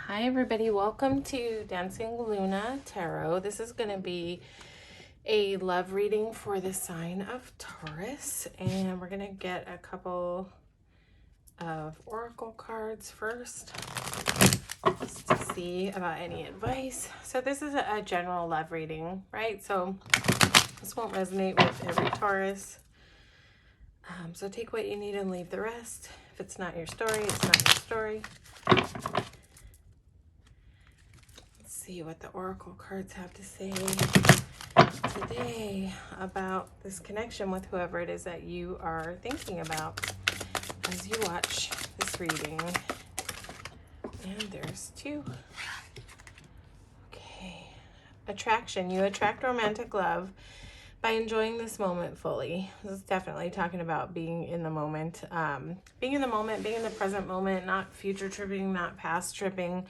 Hi everybody, welcome to Dancing Luna Tarot. This is going to be a love reading for the sign of Taurus, and we're going to get a couple of oracle cards first just to see about any advice. So this is a general love reading, right? So this won't resonate with every Taurus. So take what you need and leave the rest. If it's not your story, it's not your story. See what the oracle cards have to say today about this connection with whoever it is that you are thinking about as you watch this reading. And there's two. Okay. Attraction. You attract romantic love by enjoying this moment fully. This is definitely talking about being in the moment. Being in the moment, being in the present moment, not future tripping, not past tripping.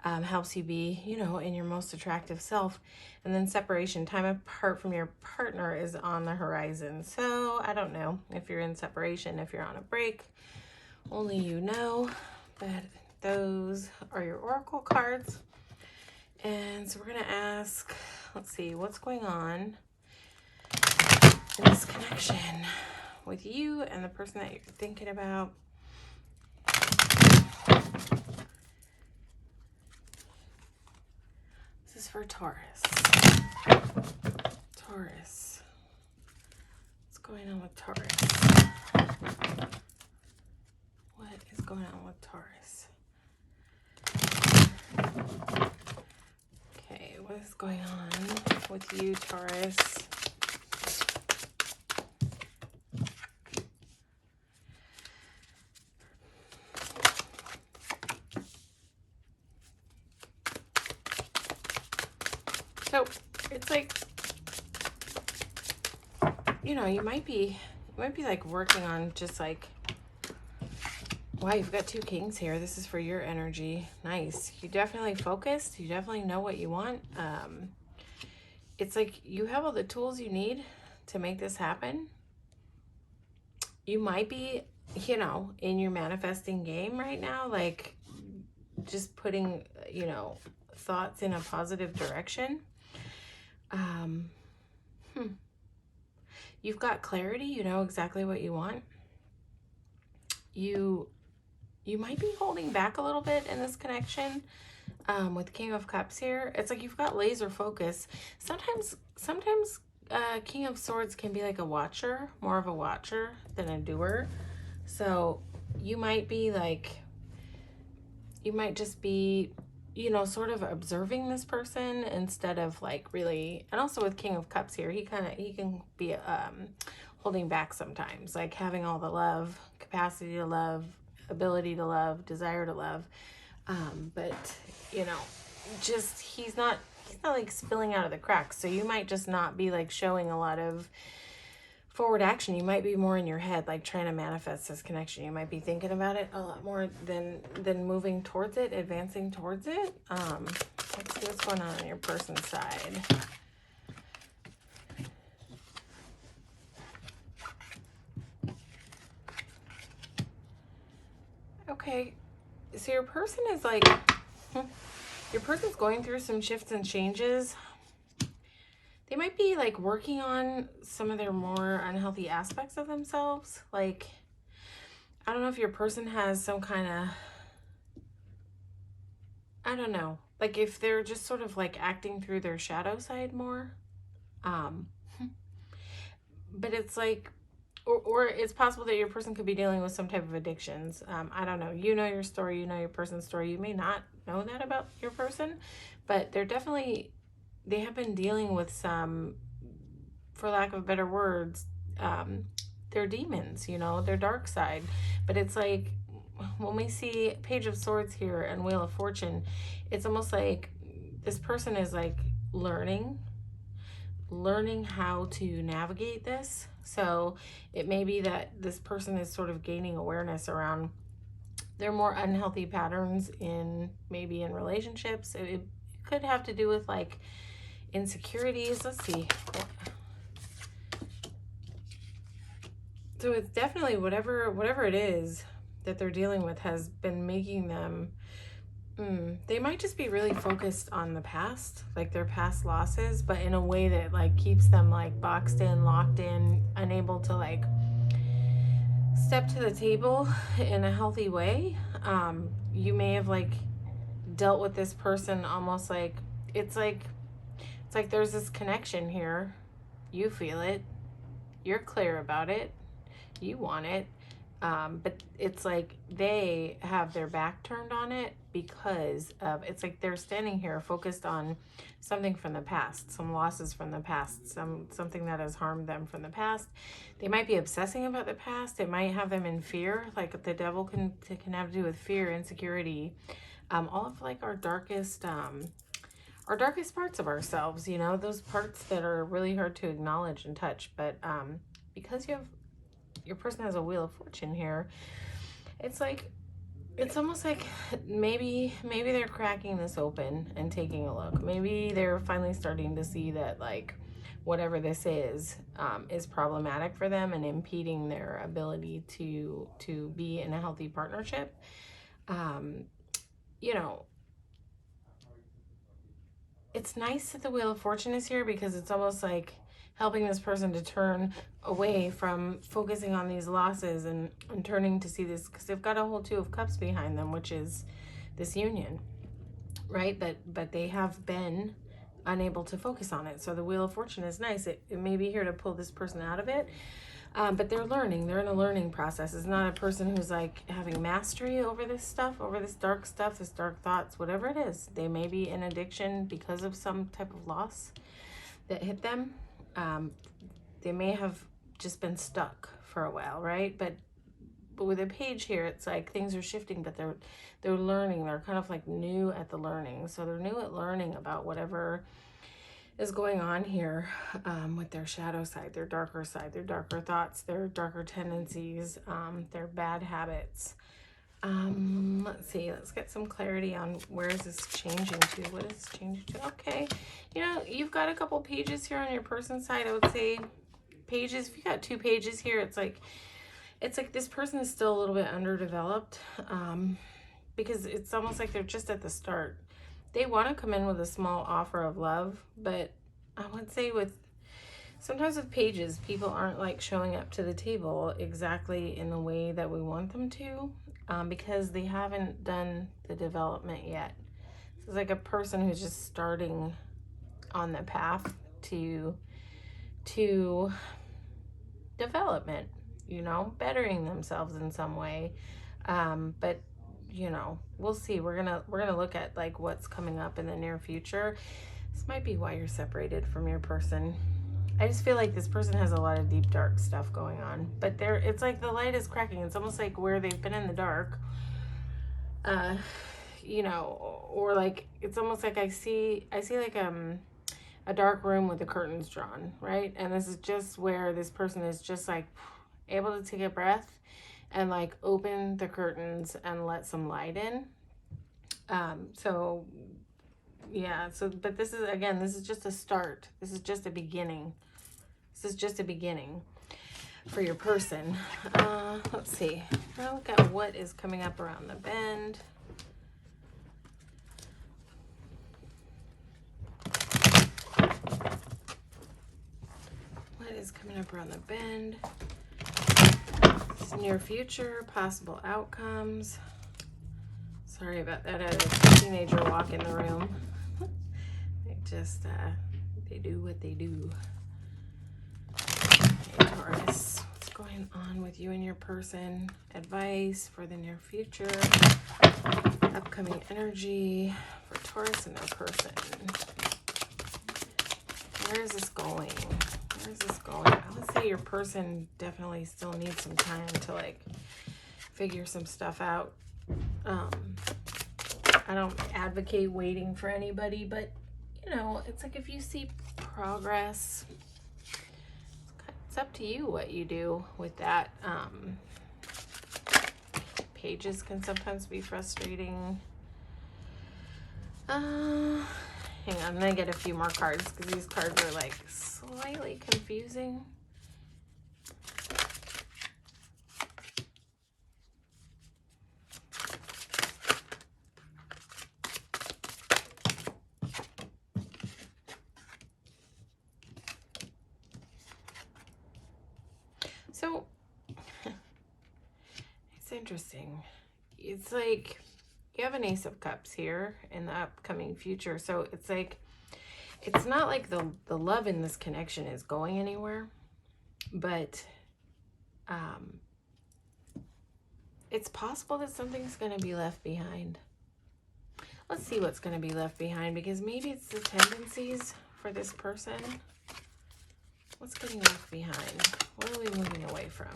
Helps you be, in your most attractive self. And then separation, time apart from your partner is on the horizon. So I don't know if you're in separation, if you're on a break, only you know, but those are your oracle cards. And so we're going to ask, let's see, what's going on in this connection with you and the person that you're thinking about. This is for Taurus. Taurus. What's going on with Taurus? What is going on with Taurus? Okay, what is going on with you, Taurus? So it's like, you might be like working on just like, wow, you've got two kings here. This is for your energy. Nice. You definitely focused. You definitely know what you want. It's like you have all the tools you need to make this happen. You might be, in your manifesting game right now, like just putting, thoughts in a positive direction. You've got clarity. You know exactly what you want. You might be holding back a little bit in this connection with King of Cups here. It's like you've got laser focus. Sometimes King of Swords can be like a watcher, more of a watcher than a doer. So you might be like, you might just be, sort of observing this person instead of like really. And also with King of Cups here, he can be holding back sometimes, like having all the love, capacity to love, ability to love, desire to love, but just he's not like spilling out of the cracks. So you might just not be like showing a lot of forward action. You might be more in your head, like trying to manifest this connection. You might be thinking about it a lot more than moving towards it, advancing towards it. Let's see what's going on your person's side. Okay, so your person is like, your person's going through some shifts and changes. They might be like working on some of their more unhealthy aspects of themselves. Like, I don't know if your person has some kind of, I don't know, like if they're just sort of like acting through their shadow side more. But it's like, or it's possible that your person could be dealing with some type of addictions. I don't know. You know your story. You know your person's story. You may not know that about your person, but they have been dealing with some, for lack of better words, their demons, their dark side. But it's like when we see Page of Swords here and Wheel of Fortune, it's almost like this person is like learning how to navigate this. So it may be that this person is sort of gaining awareness around their more unhealthy patterns in relationships. It could have to do with like insecurities. Let's see. So it's definitely whatever it is that they're dealing with has been making them They might just be really focused on the past, like their past losses, but in a way that like keeps them like boxed in, locked in, unable to like step to the table in a healthy way. You may have like dealt with this person almost like it's like there's this connection here. You feel it. You're clear about it. You want it. But it's like they have their back turned on it because of, it's like they're standing here focused on something from the past, some losses from the past, something that has harmed them from the past. They might be obsessing about the past. It might have them in fear. Like the devil can have to do with fear, insecurity, all of like our darkest parts of ourselves, you know, those parts that are really hard to acknowledge and touch. But because your person has a Wheel of Fortune here, it's like, it's almost like maybe they're cracking this open and taking a look. Maybe they're finally starting to see that like whatever this is problematic for them and impeding their ability to be in a healthy partnership. You know, it's nice that the Wheel of Fortune is here because it's almost like helping this person to turn away from focusing on these losses and turning to see this, because they've got a whole Two of Cups behind them, which is this union, right? But they have been unable to focus on it. So the Wheel of Fortune is nice. It may be here to pull this person out of it. But they're learning. They're in a learning process. It's not a person who's like having mastery over this stuff, over this dark stuff, this dark thoughts, whatever it is. They may be in addiction because of some type of loss that hit them. They may have just been stuck for a while, right? But with a page here, it's like things are shifting, but they're learning. They're kind of like new at the learning. So they're new at learning about whatever is going on here with their shadow side, their darker thoughts, their darker tendencies, their bad habits. Let's see, let's get some clarity on where is this changing to? What is changing to? Okay, you know, you've got a couple pages here on your person's side. I would say pages, if you got 2 pages here, it's like this person is still a little bit underdeveloped because it's almost like they're just at the start. They want to come in with a small offer of love, but I would say sometimes with pages, people aren't like showing up to the table exactly in the way that we want them to because they haven't done the development yet. So it's like a person who's just starting on the path to development, you know, bettering themselves in some way. But you know, we'll see. We're gonna look at like what's coming up in the near future. This might be why you're separated from your person. I just feel like this person has a lot of deep dark stuff going on, but it's like the light is cracking. It's almost like where they've been in the dark, you know, or like it's almost like I see like a dark room with the curtains drawn, right? And this is just where this person is just like able to take a breath and like open the curtains and let some light in. So yeah, but this is, again, this is just a start. This is just a beginning. This is just a beginning for your person. Let's see. We're gonna look at what is coming up around the bend. What is coming up around the bend? Near future, possible outcomes. Sorry about that. I had a teenager walk in the room. They just, they do what they do. Okay, Taurus, what's going on with you and your person? Advice for the near future. Upcoming energy for Taurus and their person. Where is this going? Where is this going? I would say your person definitely still needs some time to like figure some stuff out. I don't advocate waiting for anybody, but you know, it's like if you see progress, it's up to you what you do with that. Pages can sometimes be frustrating. Hang on, I'm gonna get a few more cards because these cards are like slightly confusing. It's interesting. It's like you have an Ace of Cups here in the upcoming future. So it's like, it's not like the love in this connection is going anywhere, but it's possible that something's going to be left behind. Let's see what's going to be left behind, because maybe it's the tendencies for this person. What's getting left behind? What are we moving away from?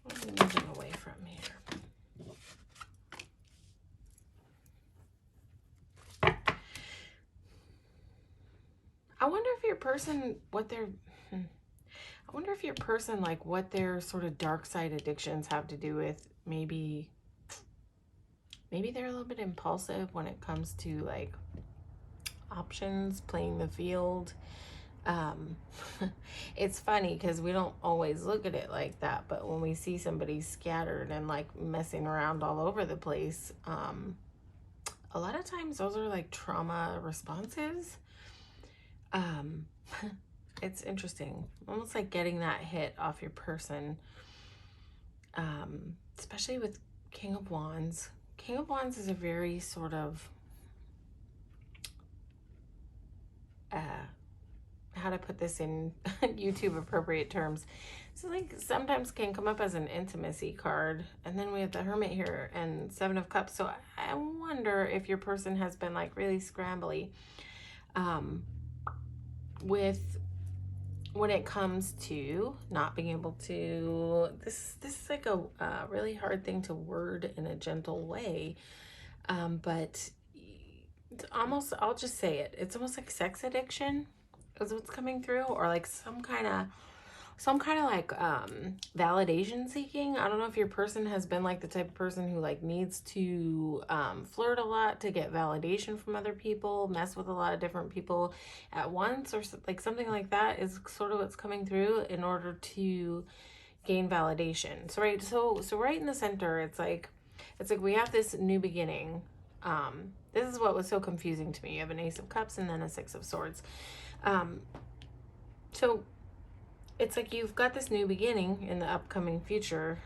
What are we moving away from here? I wonder if your person, what their, I wonder if your person, like what their sort of dark side addictions have to do with. Maybe they're a little bit impulsive when it comes to like options, playing the field. It's funny because we don't always look at it like that, but when we see somebody scattered and like messing around all over the place, a lot of times those are like trauma responses. It's interesting, almost like getting that hit off your person, especially with King of Wands. King of Wands is a very sort of how to put this in YouTube appropriate terms. So like sometimes can come up as an intimacy card, and then we have the Hermit here and Seven of Cups. So I wonder if your person has been like really scrambly with when it comes to not being able to, this is like a really hard thing to word in a gentle way, but it's almost, I'll just say it, it's almost like sex addiction is what's coming through, or like some kind of like validation seeking. I don't know if your person has been like the type of person who like needs to flirt a lot to get validation from other people, mess with a lot of different people at once, or like something like that is sort of what's coming through in order to gain validation. So right in the center, it's like we have this new beginning. This is what was so confusing to me. You have an Ace of Cups and then a Six of Swords. So it's like you've got this new beginning in the upcoming future.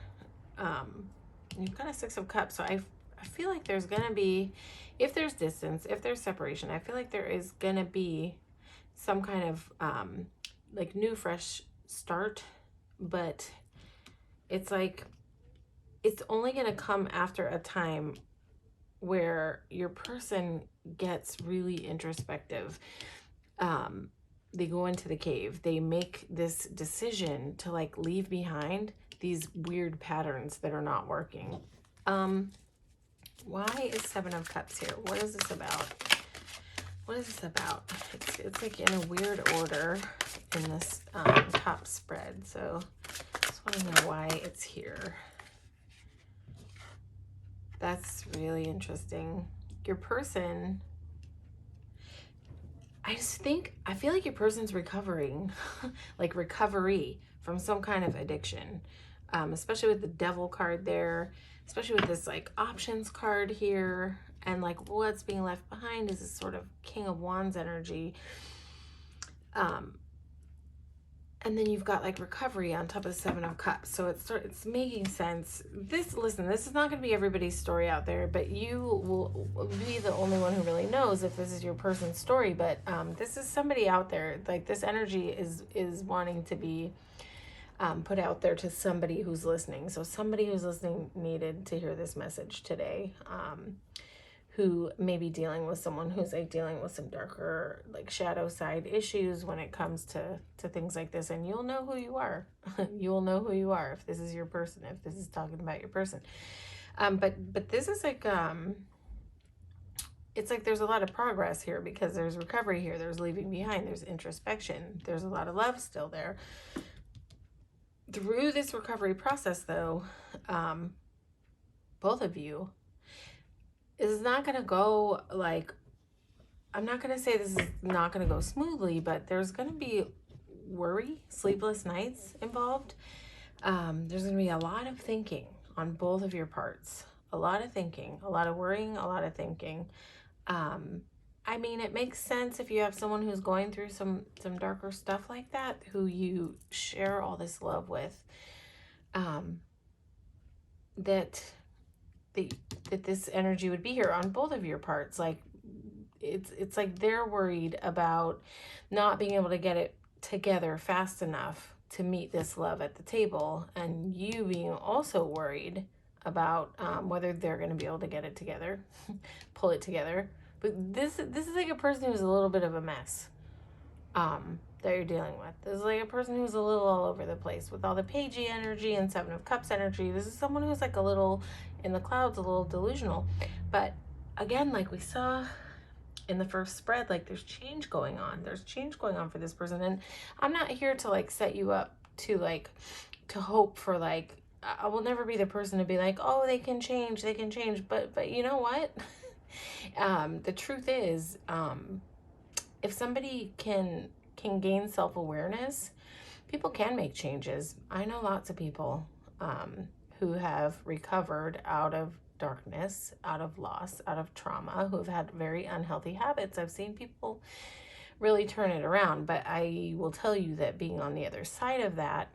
You've got a Six of Cups. So I feel like there's going to be, if there's distance, if there's separation, I feel like there is going to be some kind of like new, fresh start. But it's like, it's only going to come after a time where your person gets really introspective. They go into the cave. They make this decision to like leave behind these weird patterns that are not working. Why is Seven of Cups here? What is this about? What is this about? It's like in a weird order in this top spread. So I just want to know why it's here. That's really interesting. Your person, I feel like your person's recovering, like recovery from some kind of addiction, especially with the Devil card there, especially with this like options card here, and like what's being left behind is this sort of King of Wands energy. And then you've got like recovery on top of the Seven of Cups. So it's making sense. Listen, this is not going to be everybody's story out there, but you will be the only one who really knows if this is your person's story. But this is somebody out there. Like this energy is wanting to be put out there to somebody who's listening. So somebody who's listening needed to hear this message today. Who may be dealing with someone who's like dealing with some darker like shadow side issues when it comes to things like this. And you'll know who you are. You'll know who you are if this is your person, if this is talking about your person. But this is like it's like there's a lot of progress here because there's recovery here, there's leaving behind, there's introspection, there's a lot of love still there. Through this recovery process though, both of you, is not going to go like, I'm not going to say this is not going to go smoothly, but there's going to be worry, sleepless nights involved. There's going to be a lot of thinking on both of your parts. A lot of thinking, a lot of worrying, a lot of thinking. I mean, it makes sense if you have someone who's going through some darker stuff like that, who you share all this love with, um, that the that this energy would be here on both of your parts. Like it's like they're worried about not being able to get it together fast enough to meet this love at the table, and you being also worried about whether they're going to be able to get it together, pull it together. But this is like a person who's a little bit of a mess, that you're dealing with. This is like a person who's a little all over the place with all the Pagey energy and Seven of Cups energy. This is someone who's like a little in the clouds, a little delusional. But again, like we saw in the first spread, like there's change going on. There's change going on for this person. And I'm not here to like set you up to like, to hope for like, I will never be the person to be like, oh, they can change. But you know what? The truth is, if somebody can gain self-awareness, people can make changes. I know lots of people who have recovered out of darkness, out of loss, out of trauma, who have had very unhealthy habits. I've seen people really turn it around, but I will tell you that being on the other side of that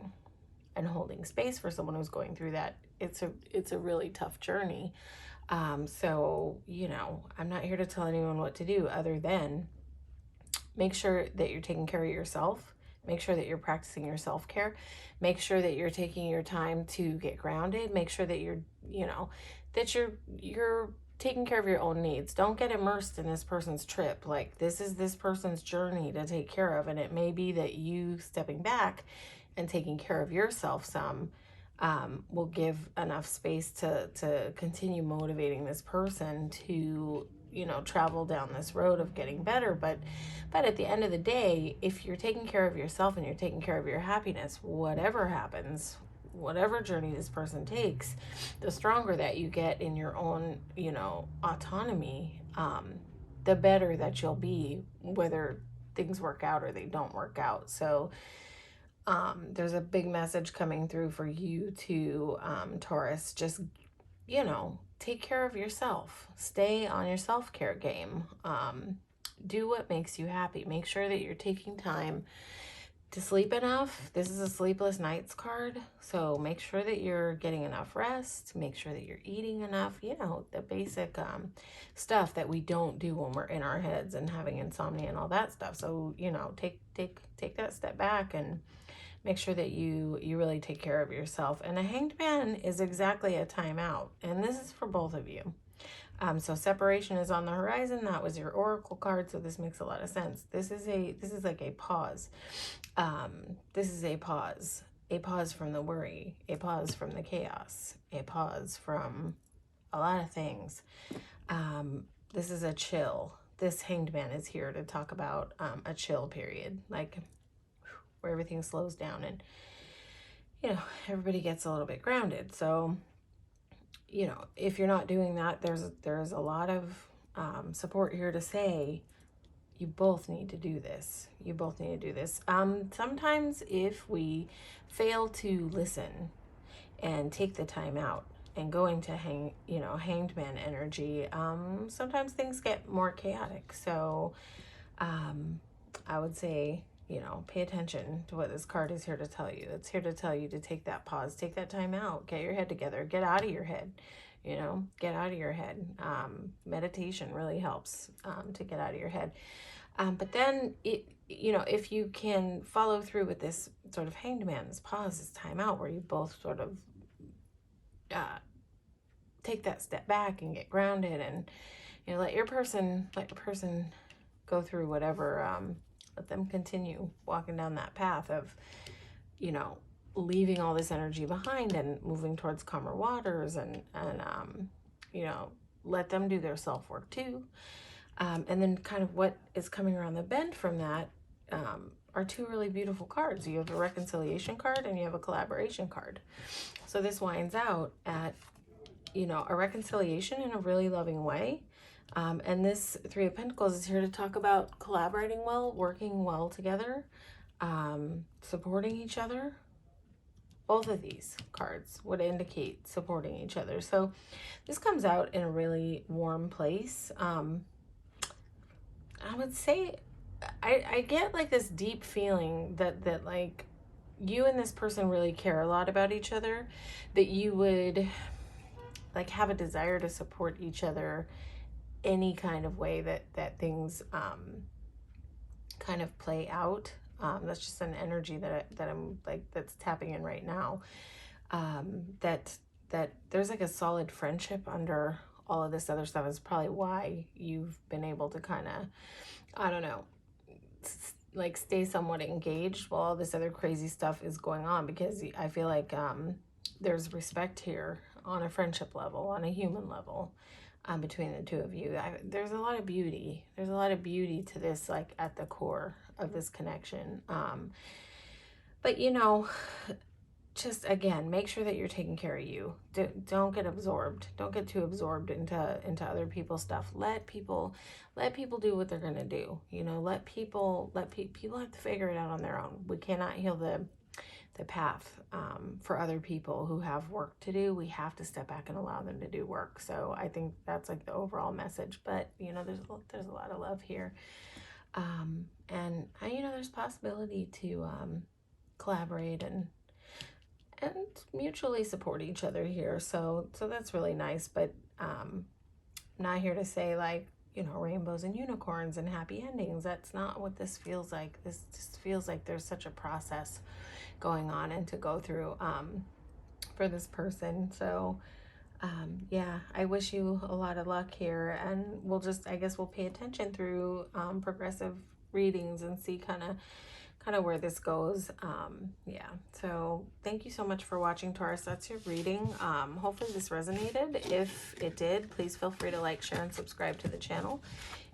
and holding space for someone who's going through that, it's a really tough journey. So, you know, I'm not here to tell anyone what to do other than make sure that you're taking care of yourself. Make sure that you're practicing your self-care. Make sure that you're taking your time to get grounded. Make sure that you're, you know, that you're taking care of your own needs. Don't get immersed in this person's trip. Like, this is this person's journey to take care of, and it may be that you stepping back and taking care of yourself some will give enough space to continue motivating this person to, you know, travel down this road of getting better. But at the end of the day, if you're taking care of yourself and you're taking care of your happiness, whatever happens, whatever journey this person takes, the stronger that you get in your own, you know, autonomy, the better that you'll be, whether things work out or they don't work out. So there's a big message coming through for you to Taurus. Just, you know, take care of yourself. Stay on your self-care game. Do what makes you happy. Make sure that you're taking time to sleep enough. This is a sleepless nights card, so make sure that you're getting enough rest. Make sure that you're eating enough. You know, the basic stuff that we don't do when we're in our heads and having insomnia and all that stuff. So, you know, take that step back and make sure that you really take care of yourself. And a Hanged Man is exactly a timeout, and this is for both of you. So separation is on the horizon. That was your oracle card, so this makes a lot of sense. This is like a pause. This is a pause from the worry, a pause from the chaos, a pause from a lot of things. This is a chill. This Hanged Man is here to talk about a chill period, like where everything slows down and, you know, everybody gets a little bit grounded. So, you know, if you're not doing that, there's a lot of support here to say you both need to do this. You both need to do this. Sometimes if we fail to listen and take the time out and go into Hanged Man energy, sometimes things get more chaotic. So I would say, you know, pay attention to what this card is here to tell you. It's here to tell you to take that pause, take that time out, get your head together, get out of your head, you know, get out of your head. Meditation really helps to get out of your head. But then, you know, if you can follow through with this sort of Hanged Man, this pause, this time out, where you both sort of take that step back and get grounded, and, you know, let your person go through whatever, let them continue walking down that path of, you know, leaving all this energy behind and moving towards calmer waters, and you know, let them do their self-work too. And then kind of what is coming around the bend from that are two really beautiful cards. You have a reconciliation card and you have a collaboration card. So this winds out at, you know, a reconciliation in a really loving way. And this Three of Pentacles is here to talk about collaborating well, working well together, supporting each other. Both of these cards would indicate supporting each other. So this comes out in a really warm place. I would say I get like this deep feeling that like you and this person really care a lot about each other, that you would like have a desire to support each other any kind of way that things kind of play out. That's just an energy that I'm like that's tapping in right now. That there's like a solid friendship under all of this other stuff is probably why you've been able to kind of, I don't know, like stay somewhat engaged while all this other crazy stuff is going on, because I feel like there's respect here on a friendship level, on a human level, between the two of you. There's a lot of beauty. There's a lot of beauty to this, like at the core of this connection. But you know, just again, make sure that you're taking care of you. Don't get absorbed. Don't get too absorbed into other people's stuff. Let people do what they're gonna do. You know, people have to figure it out on their own. We cannot heal the path for other people who have work to do. We have to step back and allow them to do work. So I think that's like the overall message. But you know, there's a lot of love here, and you know, there's possibility to collaborate and mutually support each other here. So that's really nice. But I'm not here to say like, you know, rainbows and unicorns and happy endings. That's not what this feels like. This just feels like there's such a process going on and to go through for this person. So yeah, I wish you a lot of luck here, and I guess we'll pay attention through progressive readings and see kind of where this goes. Yeah, so thank you so much for watching, Taurus. That's your reading. Hopefully this resonated. If it did, please feel free to like, share, and subscribe to the channel.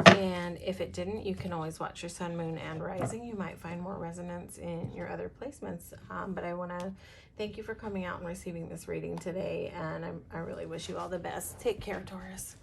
And if it didn't, you can always watch your sun, moon, and rising. You might find more resonance in your other placements. But I want to thank you for coming out and receiving this reading today, and I really wish you all the best. Take care, Taurus.